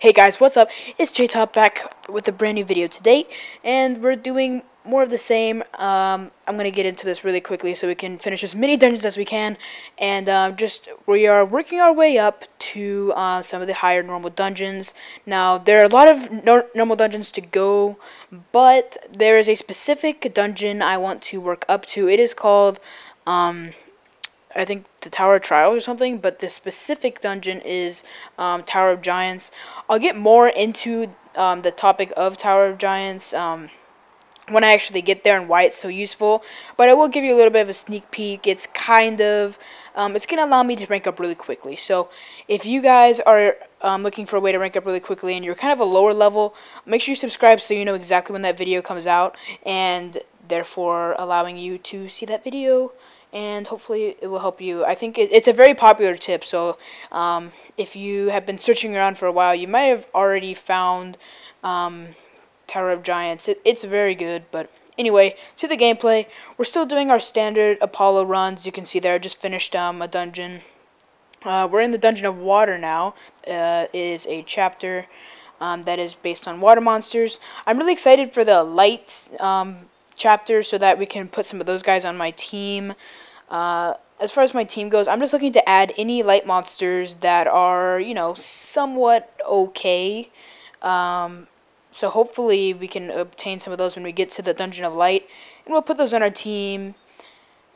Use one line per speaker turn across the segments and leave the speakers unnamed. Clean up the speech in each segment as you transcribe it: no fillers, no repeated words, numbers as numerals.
Hey guys, what's up? It's J-Top back with a brand new video today, and we're doing more of the same. I'm gonna get into this really quickly so we can finish as many dungeons as we can, and we are working our way up to some of the higher normal dungeons. Now there are a lot of normal dungeons to go, but there is a specific dungeon I want to work up to. It is called I think the Tower of Trials or something, but the specific dungeon is Tower of Giants. I'll get more into the topic of Tower of Giants when I actually get there and why it's so useful, but I will give you a little bit of a sneak peek. It's kind of, it's going to allow me to rank up really quickly. So if you guys are looking for a way to rank up really quickly and you're kind of a lower level, make sure you subscribe so you know exactly when that video comes out, and therefore allowing you to see that video, and hopefully it will help you. I think it's a very popular tip, so if you have been searching around for a while, you might have already found Tower of Giants. It's very good, but anyway, to the gameplay. We're still doing our standard Apollo runs. You can see there, I just finished a dungeon. We're in the Dungeon of Water now. It is a chapter that is based on water monsters. I'm really excited for the light chapter so that we can put some of those guys on my team. As far as my team goes, I'm just looking to add any light monsters that are, you know, somewhat okay. So hopefully we can obtain some of those when we get to the Dungeon of Light, and we'll put those on our team,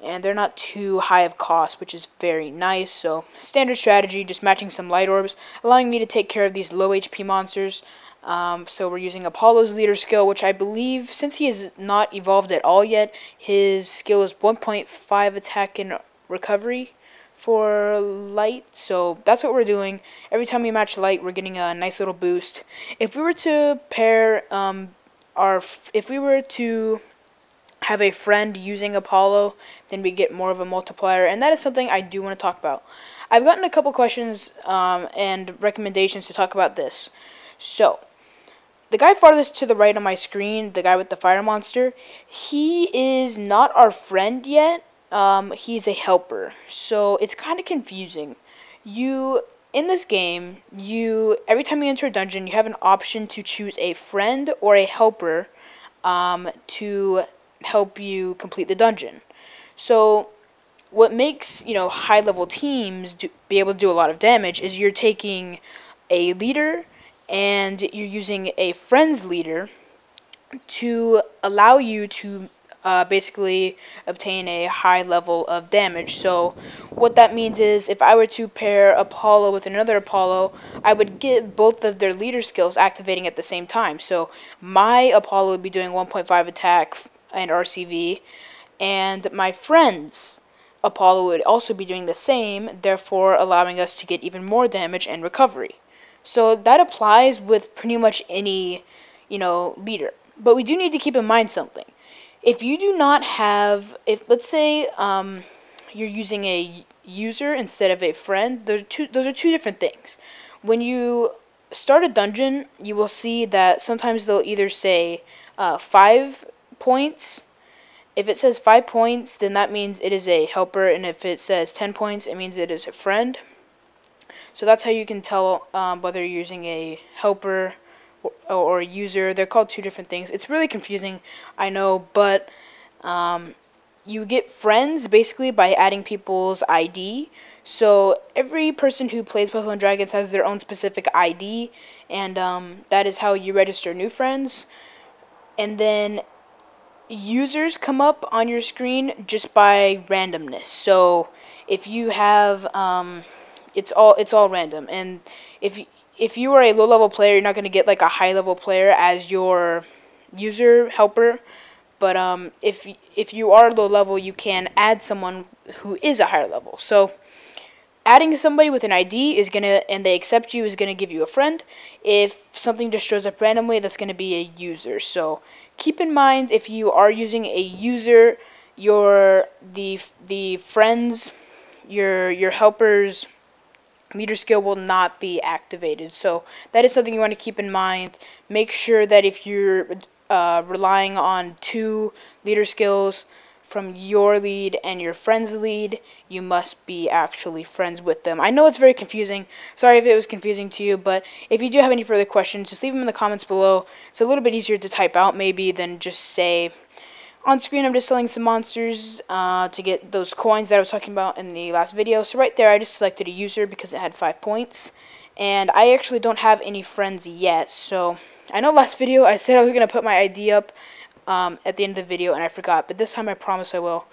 and they're not too high of cost, which is very nice. So standard strategy, just matching some light orbs, allowing me to take care of these low HP monsters. So we're using Apollo's leader skill, which I believe, since he is not evolved at all yet, his skill is 1.5 attack and recovery for light. So that's what we're doing. Every time we match light, we're getting a nice little boost. If we were to pair if we were to have a friend using Apollo, then we get more of a multiplier, and that is something I do want to talk about. I've gotten a couple questions and recommendations to talk about this. So the guy farthest to the right on my screen, the guy with the fire monster, he is not our friend yet. He's a helper, so it's kind of confusing. In this game, every time you enter a dungeon, you have an option to choose a friend or a helper to help you complete the dungeon. So what makes, you know, high level teams be able to do a lot of damage is you're taking a leader and you're using a friend's leader to allow you to basically obtain a high level of damage. So what that means is, if I were to pair Apollo with another Apollo, I would get both of their leader skills activating at the same time. So my Apollo would be doing 1.5 attack and RCV, and my friend's Apollo would also be doing the same, therefore allowing us to get even more damage and recovery. So that applies with pretty much any, you know, leader. But we do need to keep in mind something. If you do not have, let's say you're using a user instead of a friend, those are two different things. When you start a dungeon, you will see that sometimes they'll either say 5 points. If it says 5 points, then that means it is a helper, and if it says 10 points, it means it is a friend. So that's how you can tell whether you're using a helper or a user. They're called two different things. It's really confusing, I know, but you get friends basically by adding people's ID. So every person who plays Puzzle & Dragons has their own specific ID, and that is how you register new friends. And then users come up on your screen just by randomness. So if you have it's all random, and if you are a low level player, you're not going to get like a high level player as your user helper. But if you are low level, you can add someone who is a higher level. So adding somebody with an ID and they accept you, is gonna give you a friend. If something just shows up randomly, that's gonna be a user. So keep in mind, if you are using a user, the friends, your helpers leader skill will not be activated. So that is something you want to keep in mind. Make sure that if you're relying on 2 leader skills from your lead and your friend's lead, you must be actually friends with them. I know it's very confusing. Sorry if it was confusing to you, but if you do have any further questions, just leave them in the comments below. It's a little bit easier to type out maybe than just say on screen. I'm just selling some monsters to get those coins that I was talking about in the last video. So right there, I just selected a user because it had 5 points. And I actually don't have any friends yet, so I know last video I said I was going to put my ID up at the end of the video, and I forgot, but this time I promise I will,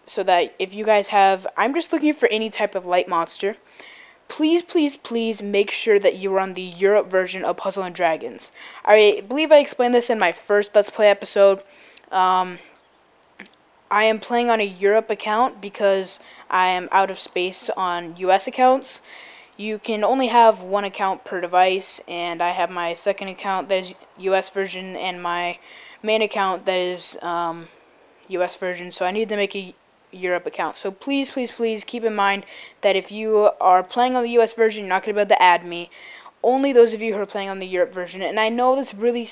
so that if you guys have, I'm just looking for any type of light monster. Please, please, please make sure that you are on the Europe version of Puzzle and Dragons. I believe I explained this in my first Let's Play episode. I am playing on a Europe account because I am out of space on US accounts. You can only have one account per device, and I have my second account that is US version and my main account that is US version, so I need to make a Europe account. So please, please, please keep in mind that if you are playing on the US version, you're not going to be able to add me. Only those of you who are playing on the Europe version, and I know that's really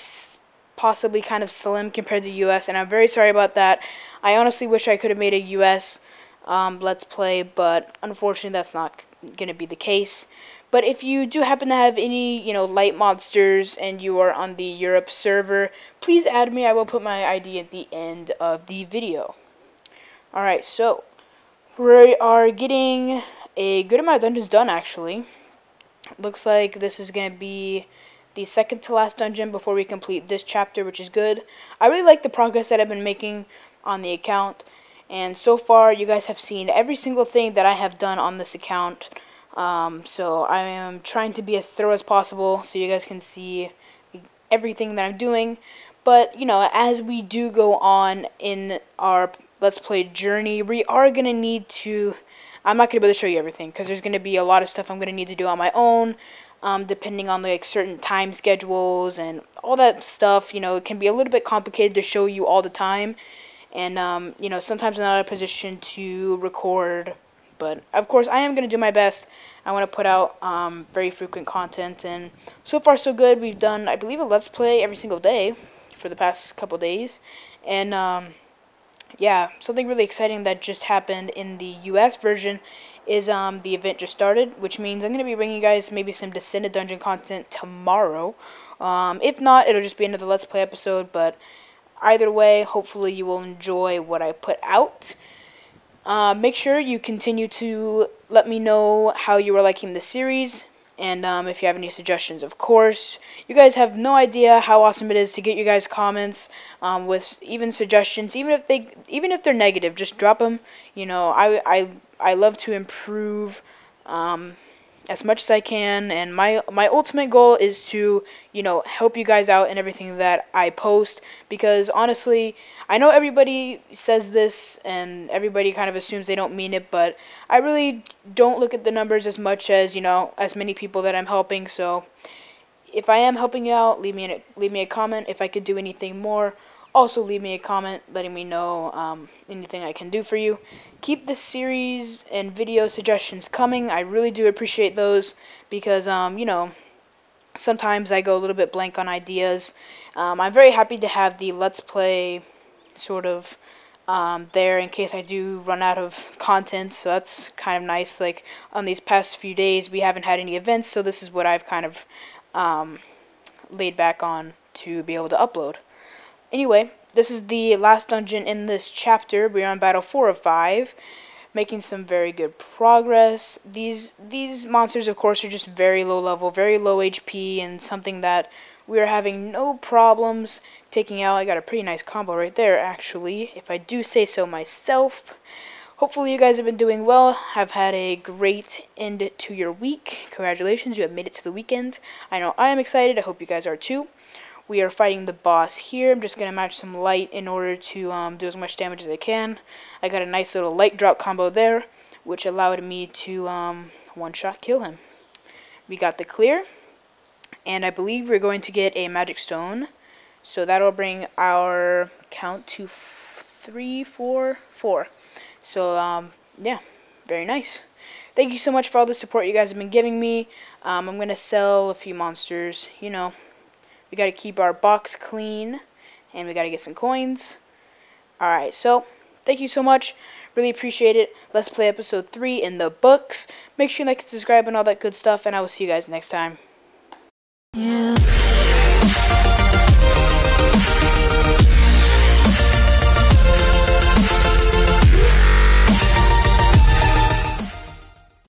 possibly kind of slim compared to US, and I'm very sorry about that. I honestly wish I could have made a US Let's Play, but unfortunately that's not going to be the case. But if you do happen to have any, light monsters and you are on the Europe server, please add me. I will put my ID at the end of the video. Alright, so we are getting a good amount of dungeons done, actually. Looks like this is going to be the second to last dungeon before we complete this chapter, which is good. I really like the progress that I've been making on the account. And so far, you guys have seen every single thing that I have done on this account. So I am trying to be as thorough as possible so you guys can see everything that I'm doing. But, as we do go on in our Let's Play journey, we are going to need to... I'm not going to be able to show you everything because there's going to be a lot of stuff I'm going to need to do on my own. Depending on certain time schedules and all that stuff, it can be a little bit complicated to show you all the time. And, sometimes I'm not in a position to record, but, of course, I am going to do my best. I want to put out very frequent content, and so far so good. We've done, I believe, a Let's Play every single day for the past couple days, and, yeah, something really exciting that just happened in the US version is the event just started, which means I'm going to be bringing you guys maybe some Descended Dungeon content tomorrow. If not, it'll just be another Let's Play episode, but... either way, hopefully you will enjoy what I put out. Make sure you continue to let me know how you are liking the series, and if you have any suggestions, of course. You guys have no idea how awesome it is to get you guys comments with even suggestions, even if they're negative. Just drop them. I love to improve as much as I can, and my ultimate goal is to, help you guys out in everything that I post, because honestly, I know everybody says this, and everybody kind of assumes they don't mean it, but I really don't look at the numbers as much as, as many people that I'm helping. So if I am helping you out, leave me a comment. If I could do anything more, also leave me a comment letting me know anything I can do for you. Keep this series and video suggestions coming. I really do appreciate those because, sometimes I go a little bit blank on ideas. I'm very happy to have the Let's Play sort of there in case I do run out of content, so that's kind of nice. Like, on these past few days, we haven't had any events, so this is what I've kind of laid back on to be able to upload. Anyway, this is the last dungeon in this chapter. We're on battle 4 of 5, making some very good progress. These monsters, of course, are just very low level, very low HP, and something that we are having no problems taking out. I got a pretty nice combo right there, actually, if I do say so myself. Hopefully you guys have been doing well, have had a great end to your week. Congratulations, you have made it to the weekend. I know I am excited, I hope you guys are too. We are fighting the boss here. I'm just going to match some light in order to do as much damage as I can. I got a nice little light drop combo there, which allowed me to one-shot kill him. We got the clear, and I believe we're going to get a magic stone. So that'll bring our count to 3, 4, 4. So, yeah, very nice. Thank you so much for all the support you guys have been giving me. I'm going to sell a few monsters, We got to keep our box clean, and we got to get some coins. Alright, so thank you so much. Really appreciate it. Let's Play episode 3 in the books. Make sure you like and subscribe and all that good stuff, and I will see you guys next time.
Yeah.